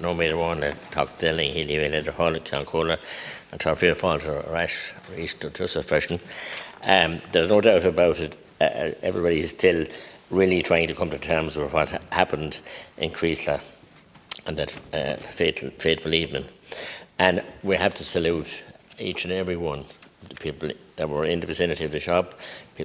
no matter one that talk telling he live in the hall can cola and talk fear fall to rash east to just a fashion. There's no doubt about it. Everybody is still really trying to come to terms with what happened in Creeslough on that fateful evening. And we have to salute each and every one of the people that were in the vicinity of the shop,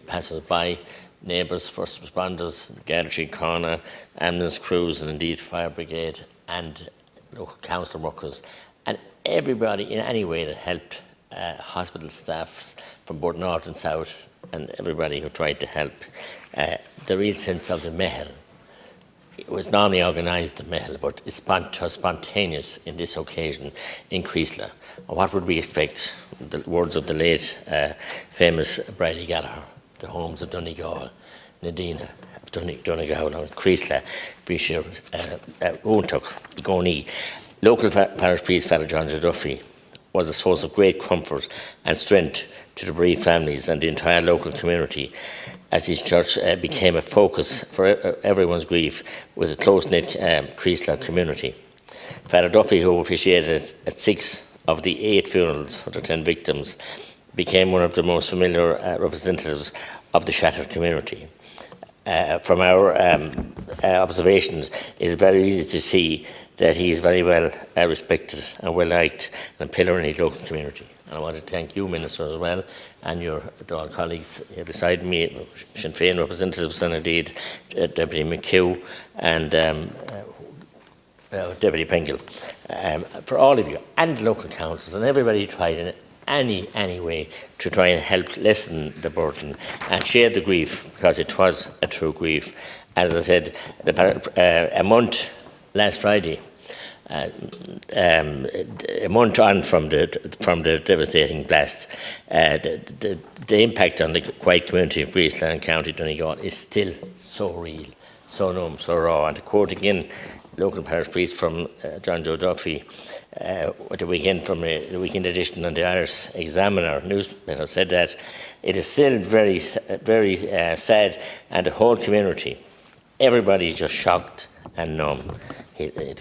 passers by, neighbours, first responders, Gardaí Corner, ambulance crews, and indeed fire brigade and local council workers, and everybody in any way that helped, hospital staffs from both north and south, and everybody who tried to help. The real sense of the mehel. It was normally organised, the mehel, but it's spontaneous in this occasion in Creeslough. And what would we expect? The words of the late famous Bridie Gallagher, the homes of Donegal, Nadina of Donegal, and Creeslough, Bishop Oontuck, Goni. Local parish priest, Father John Duffy, was a source of great comfort and strength to the bereaved families and the entire local community, as his church became a focus for everyone's grief with a close-knit Creeslough community. Father Duffy, who officiated at 6 of the 8 funerals for the 10 victims, became one of the most familiar representatives of the shattered community. From our observations, it is very easy to see that he is very well respected and well liked and a pillar in his local community. And I want to thank you, Minister, as well, and your colleagues here beside me, Sinn Féin representatives, and indeed Deputy McHugh and Deputy Pringle, for all of you, and local councils, and everybody who tried in any way to try and help lessen the burden and share the grief, because it was a true grief. As I said, a month last Friday, a month on from the devastating blast, the impact on the quiet community of Creeslough and County Donegal is still so real, so numb, so raw. And to quote again local parish priest from John Joe Duffy, the weekend edition on the Irish Examiner newspaper, said that it is still very sad, and the whole community, everybody is just shocked and numb.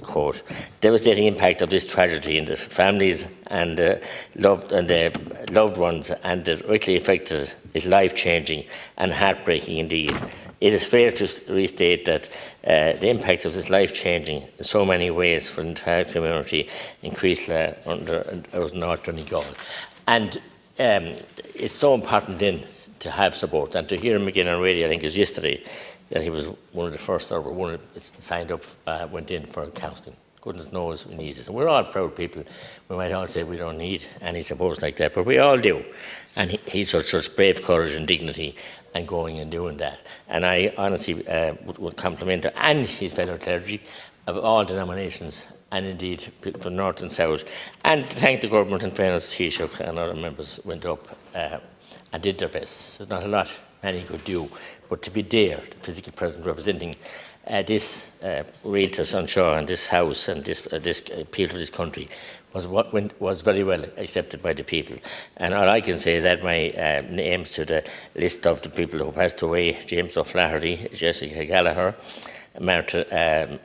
Quote, devastating impact of this tragedy in the families and the loved ones and the directly affected is life-changing and heartbreaking indeed. It is fair to restate that the impact of this life-changing in so many ways for the entire community in Creeslough under North Donegal. And it's so important then to have support, and to hear him again on radio, I think it was yesterday, that he was one of the first, or one of the signed up, went in for counselling. Goodness knows we need it. And we're all proud people. We might all say we don't need any support like that, but we all do. And he's such brave courage and dignity and going and doing that. And I honestly would compliment him and his fellow clergy of all denominations, and indeed from north and south. And to thank the government, and fairness, Taoiseach and other members went up and did their best. There's not a lot many could do, but to be there, the physical presence representing this Oireachtas on Shaw and this house and this people of this country was very well accepted by the people. And all I can say is that my names to the list of the people who passed away: James O'Flaherty, Jessica Gallagher, Martina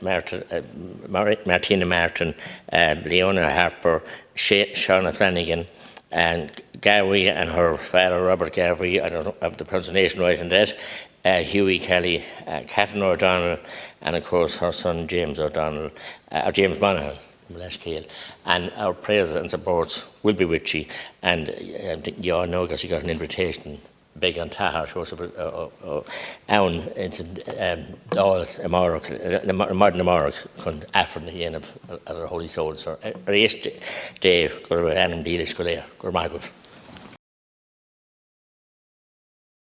Martin, Leona Harper, Shauna Flanagan, and Garvey and her father, Robert Garvey, I don't have the pronunciation right in that, Hughie Kelly, Catherine O'Donnell, and of course her son James O'Donnell, James Monaghan, and our prayers and supports will be with you. And you all know, because you got an invitation, big on Tahar, shows of Owen, it's all modern Amorach, con Afrin again of our Holy Souls, or Day, Gur Anam Dealish Golea, Gur Margaret.